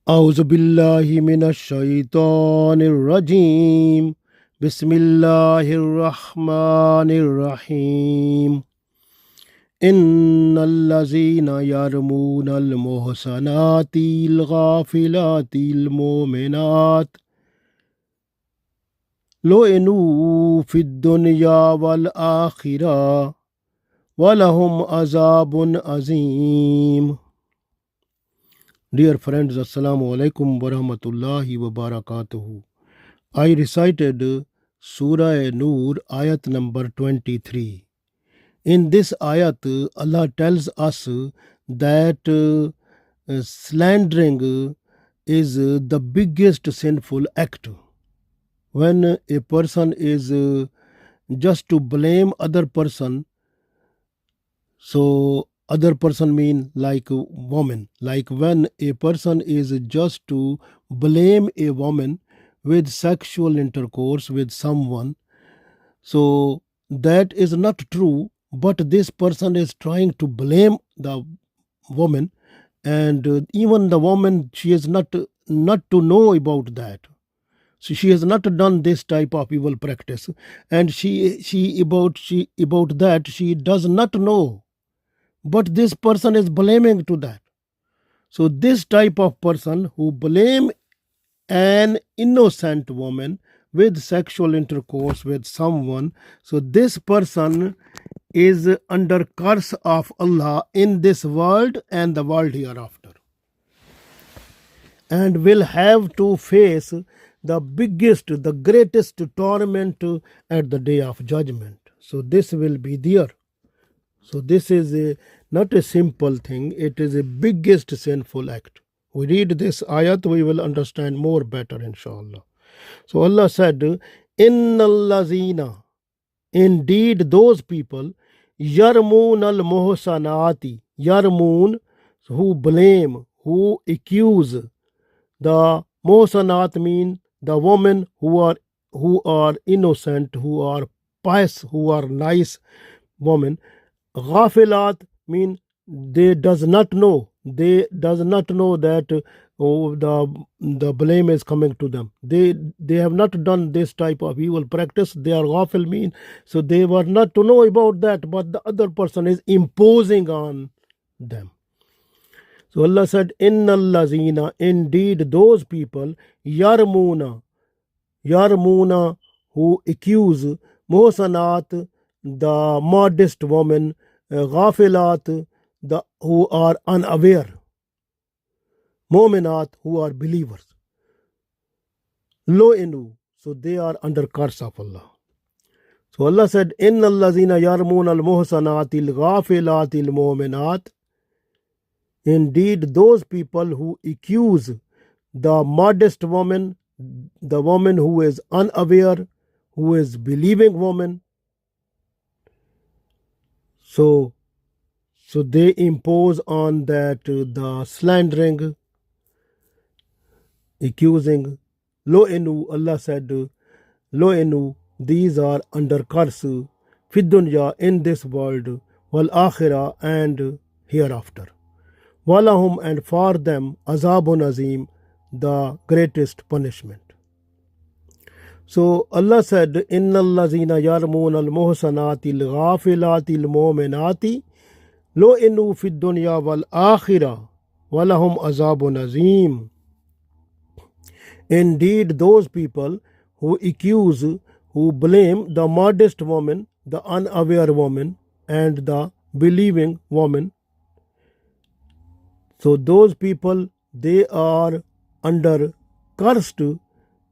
أعوذ بالله من الشيطان الرجيم بسم الله الرحمن الرحيم إن الذين يرمون المحصنات الغافلات المؤمنات لعنوا في الدنيا والآخرة ولهم عذاب عظيم. Dear friends, Assalamu alaikum wa rahmatullahi wa barakatuhu. I recited Surah Noor Ayat number 23. In this ayat, Allah tells us that slandering is the biggest sinful act. When a person is just to blame other person, so other person mean like a woman, like when a person is just to blame a woman with sexual intercourse with someone, so that is not true, but this person is trying to blame the woman, and even the woman, she is not to know about that. So she has not done this type of evil practice, and she about that she does not know, but this person is blaming to that. So this type of person who blame an innocent woman with sexual intercourse with someone, so this person is under curse of Allah in this world and the world hereafter, and will have to face the biggest, the greatest torment at the day of judgment. So this will be there. So this is not a simple thing, it is a biggest sinful act. We read this ayat, we will understand more better, inshallah. So Allah said, Innal Zina, indeed those people, Yarmoon al Mohsanati, Yarmoon, who blame, who accuse. The Mohsanat mean the women who are innocent, who are pious, who are nice women. Ghafilat mean they does not know that the blame is coming to them. They have not done this type of evil practice. They are ghafil mean, so they were not to know about that, but the other person is imposing on them. So Allah said, Innal lazina, indeed those people, yarmuna, who accuse, muhsanat, the modest woman, ghafilat, who are unaware, mu'minat, who are believers, lo'inu, so they are under curse of Allah. So Allah said, Innal lazina yarmun al muhsanati al ghafilati al mu'minat, indeed those people who accuse the modest woman, the woman who is unaware, who is believing woman, so they impose on that the slandering, accusing, lo'inu. Allah said, lo'inu, these are under curse, fid dunya, in this world, wal akhirah, and hereafter. Walahum, and for them, azabun azim, the greatest punishment. So Allah said, Innal lazina yarmoon al muhsanati al ghafilati al mu'minati lo'inu fid dunya wal akhirah walahum azabun azim. Indeed those people who accuse, who blame the modest woman, the unaware woman, and the believing woman, so those people, they are under cursed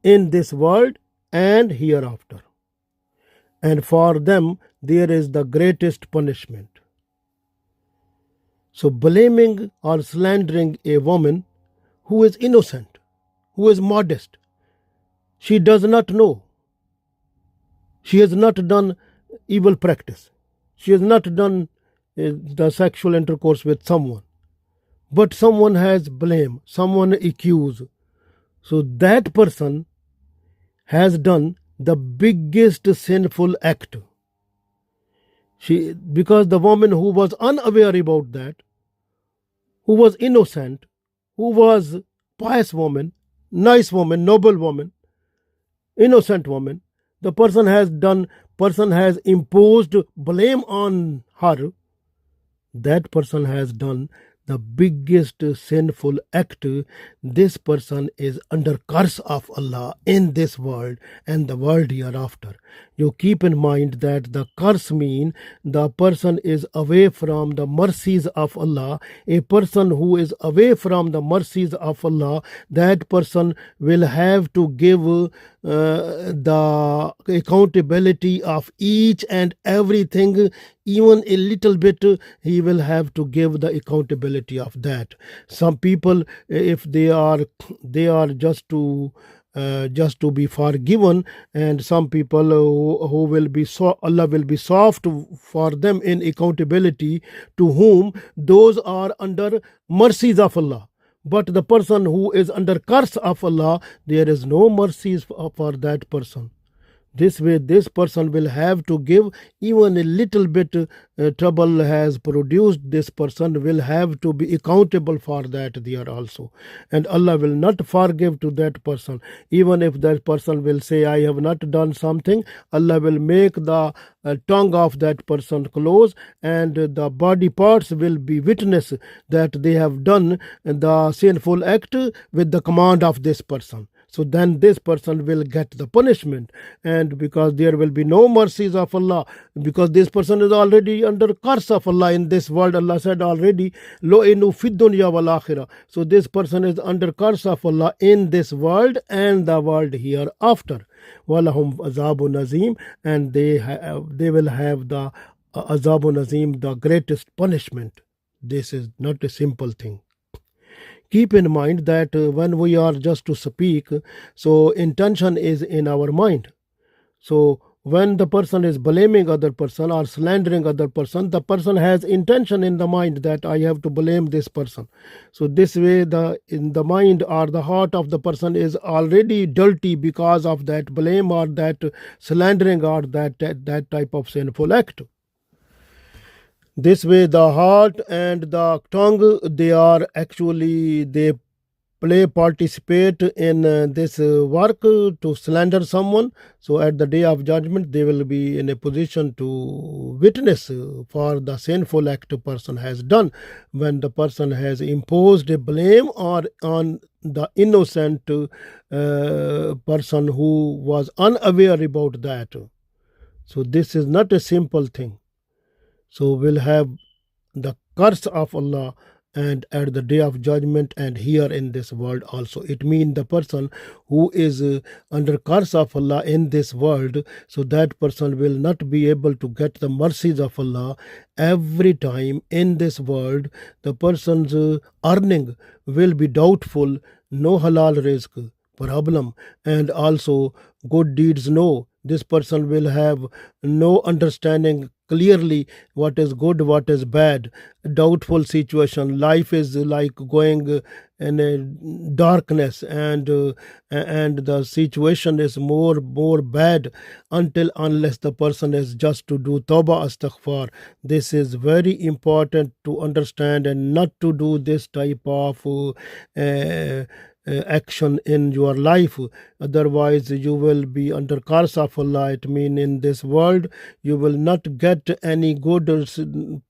in this world and hereafter, and for them there is the greatest punishment. So blaming or slandering a woman who is innocent, who is modest, she does not know, she has not done evil practice, she has not done the sexual intercourse with someone, but someone has blame, someone accused, so that person has done the biggest sinful act. Because the woman who was unaware about that, who was innocent, who was pious woman, nice woman, noble woman, innocent woman, the person has imposed blame on her, that person has done the biggest sinful act. This person is under curse of Allah in this world and the world hereafter. You keep in mind that the curse mean the person is away from the mercies of Allah. A person who is away from the mercies of Allah, that person will have to give the accountability of each and everything, even a little bit. He will have to give the accountability of that. Some people, if they are just to be forgiven, and some people who will be Allah will be soft for them in accountability, to whom those are under mercies of Allah. But the person who is under curse of Allah, there is no mercies for that person. This way, this person will have to give even a little bit trouble has produced. This person will have to be accountable for that there also. And Allah will not forgive to that person. Even if that person will say, I have not done something, Allah will make the tongue of that person close, and the body parts will be witness that they have done the sinful act with the command of this person. So then this person will get the punishment. And because there will be no mercies of Allah, because this person is already under curse of Allah in this world. Allah said already, Lo inu fid dunya wal akhirah. So this person is under curse of Allah in this world and the world hereafter. Walahum azabun azim, and they will have the azabun azim, the greatest punishment. This is not a simple thing. Keep in mind that when we are just to speak, so intention is in our mind. So when the person is blaming other person or slandering other person, the person has intention in the mind that I have to blame this person. So this way, in the mind or the heart of the person is already dirty because of that blame or that slandering or that type of sinful act. This way, the heart and the tongue, they participate in this work to slander someone. So at the day of judgment, they will be in a position to witness for the sinful act a person has done, when the person has imposed a blame on the innocent person who was unaware about that. So this is not a simple thing. So we'll have the curse of Allah and at the day of judgment and here in this world also. It means the person who is under curse of Allah in this world, so that person will not be able to get the mercies of Allah. Every time in this world, the person's earning will be doubtful, no halal rizq problem, and also good deeds no. This person will have no understanding clearly what is good, what is bad. Doubtful situation. Life is like going in a darkness, and the situation is more bad unless the person is just to do tawbah astaghfar. This is very important to understand and not to do this type of action in your life. Otherwise you will be under curse of Allah. It means in this world you will not get any good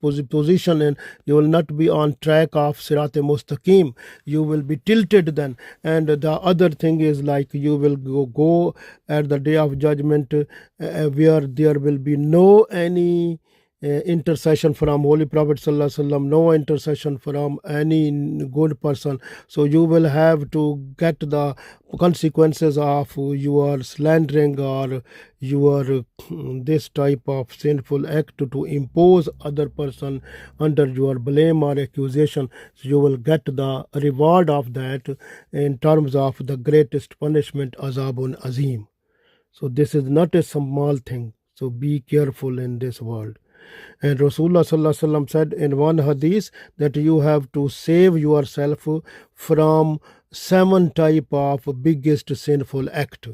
position, and you will not be on track of Sirat Mustaqim. You will be tilted then. And the other thing is, like, you will go at the day of judgment where there will be no any intercession from Holy Prophet Sallallahu Alaihi Wasallam, no intercession from any good person. So you will have to get the consequences of your slandering or your this type of sinful act to impose other person under your blame or accusation. So you will get the reward of that in terms of the greatest punishment, azabun azim. So this is not a small thing. So be careful in this world. And Rasulullah Sallallahu Alaihi Wasallam said in one hadith that you have to save yourself from 7 type of biggest sinful act.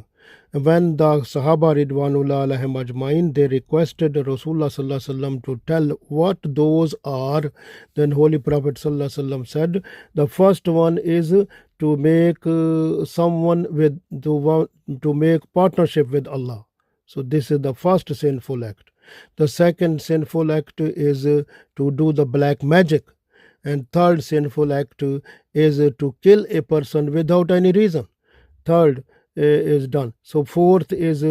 When the Sahaba Ridwanullah alaihim ajmain, they requested Rasulullah Sallallahu Alaihi Wasallam to tell what those are, then Holy Prophet Sallallahu Alaihi Wasallam said, the first one is to make someone with to make partnership with Allah. So this is the first sinful act. The second sinful act is to do the black magic, and third sinful act is to kill a person without any reason. Third is done. So fourth is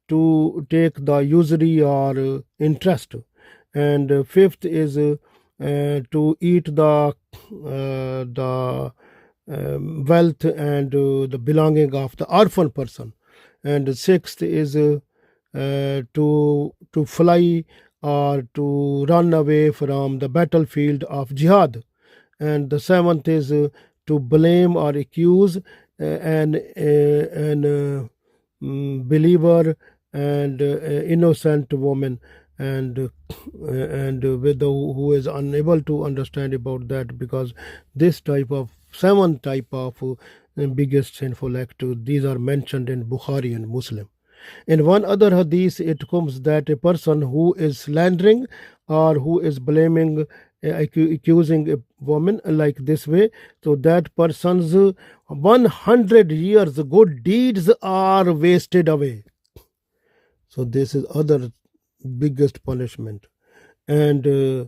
to take the usury or interest, and fifth is to eat the wealth and the belonging of the orphan person, and sixth is to fly or to run away from the battlefield of jihad, and the seventh is to blame or accuse an believer and innocent woman, and with who is unable to understand about that, because this type of seven type of biggest sinful act, these are mentioned in Bukhari and Muslim. In one other hadith, it comes that a person who is slandering or who is blaming, accusing a woman like this way, so that person's 100 years good deeds are wasted away. So this is other biggest punishment. And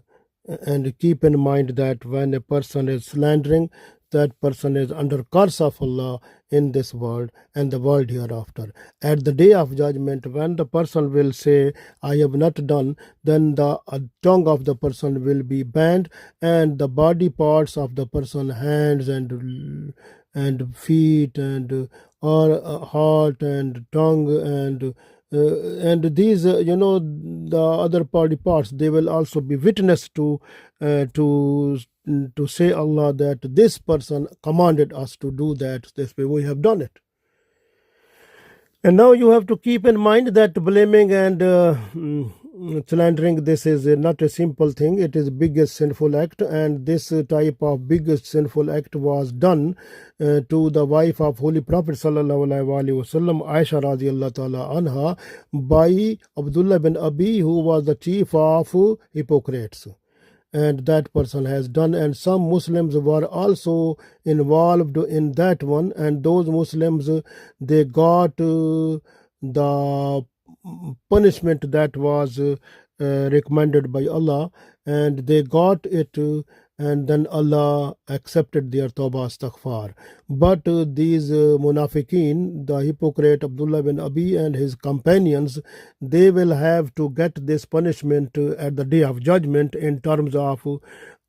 keep in mind that when a person is slandering, that person is under curse of Allah in this world and the world hereafter. At the day of judgment, when the person will say, I have not done, then the tongue of the person will be banned, and the body parts of the person, hands and feet and heart and tongue and these the other body parts, they will also be witness to say Allah that this person commanded us to do that this way, we have done it. And now you have to keep in mind that blaming and slandering, this is not a simple thing. It is biggest sinful act, and this type of biggest sinful act was done to the wife of Holy Prophet sallallahu alaihi wasallam, Aisha radiallahu ta'ala anha, by Abdullah bin Abi, who was the chief of hypocrites. And that person has done, and some Muslims were also involved in that one, and those Muslims, they got the punishment that was recommended by Allah, and they got it, and then Allah accepted their tawbah astaghfar. But these munafiqeen, the hypocrite Abdullah bin Abi and his companions, they will have to get this punishment at the day of judgment in terms of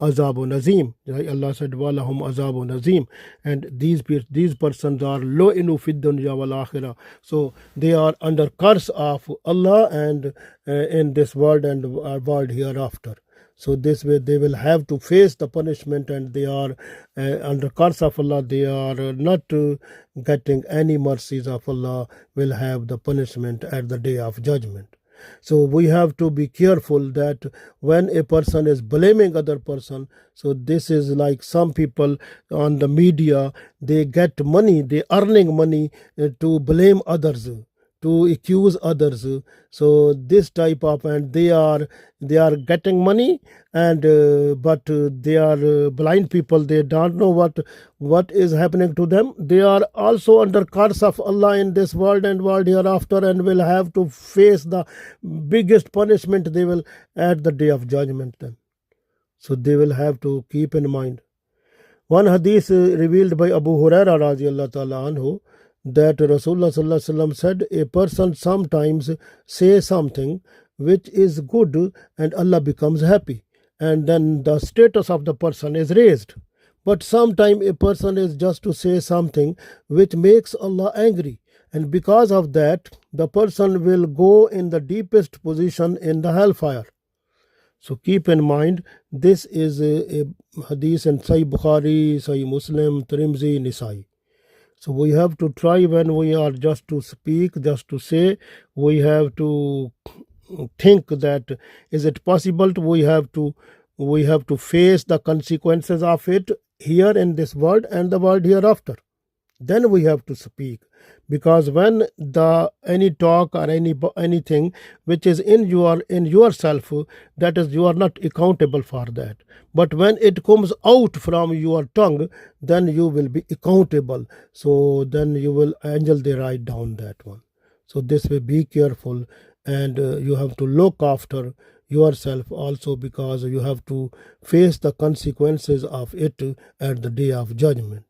azabun azim. Allah said, walahum azabun azim, and these persons are lo inu fid dunya wal akhirah, so they are under curse of Allah and in this world and world hereafter. So this way they will have to face the punishment, and they are under curse of Allah. They are not getting any mercies of Allah, will have the punishment at the day of judgment. So we have to be careful that when a person is blaming other person, so this is like some people on the media, they get money, they earning money to blame others, to accuse others. So this type of, and they are getting money, and but they are blind people, they don't know what is happening to them. They are also under curse of Allah in this world and world hereafter, and will have to face the biggest punishment they will at the day of judgment then. So they will have to keep in mind. One hadith revealed by Abu Huraira radiallahu ta'ala anhu, that Rasulullah sallallahu alaihi wasallam said, a person sometimes say something which is good and Allah becomes happy, and then the status of the person is raised. But sometimes a person is just to say something which makes Allah angry, and because of that the person will go in the deepest position in the hellfire. So keep in mind, this is a hadith in Sahih Bukhari, Sahih Muslim, Tirmidhi, Nisai. So we have to try, when we are just to speak, just to say, we have to think that is it possible to, we have to face the consequences of it here in this world and the world hereafter. then we have to speak. Because when the any talk or anything which is in yourself, that is, you are not accountable for that. But when it comes out from your tongue, then you will be accountable. So then you will angel write down that one. So this way, be careful, and you have to look after yourself also, because you have to face the consequences of it at the day of judgment.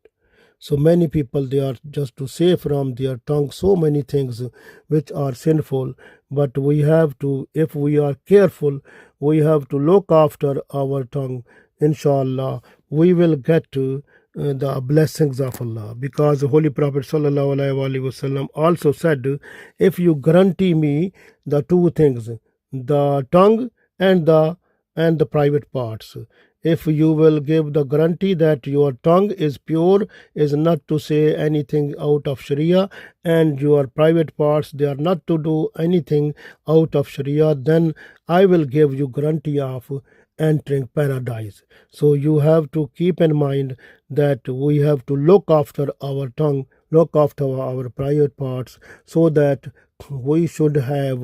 So many people, they are just to say from their tongue so many things which are sinful. But we have to, if we are careful, we have to look after our tongue. Inshallah, we will get to the blessings of Allah, because the Holy Prophet sallallahu alaihi wasallam also said, if you guarantee me the two things, the tongue and the private parts, if you will give the guarantee that your tongue is pure, is not to say anything out of Sharia, and your private parts, they are not to do anything out of Sharia, then I will give you guarantee of entering paradise. So you have to keep in mind that we have to look after our tongue, look after our private parts, so that we should have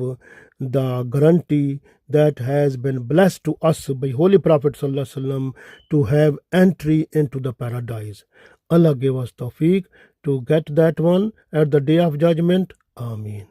the guarantee that has been blessed to us by Holy Prophet sallallahu alaihi wasallam, to have entry into the paradise. Allah give us tawfiq to get that one at the day of judgment. Ameen.